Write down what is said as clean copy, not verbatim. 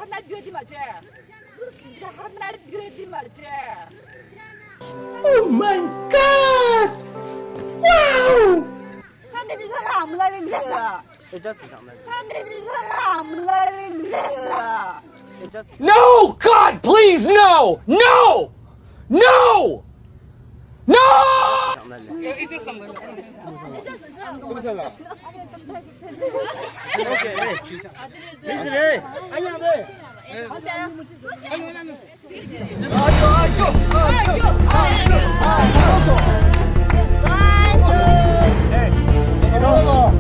하나 뷰디마지. 진짜 하나 뷰디마지. Oh my god! Wow! 한대 주사가 아무나리 밀었어. 한대 주사가 아무나리 밀었어. No! God, please, no! No! No! No! 아이고!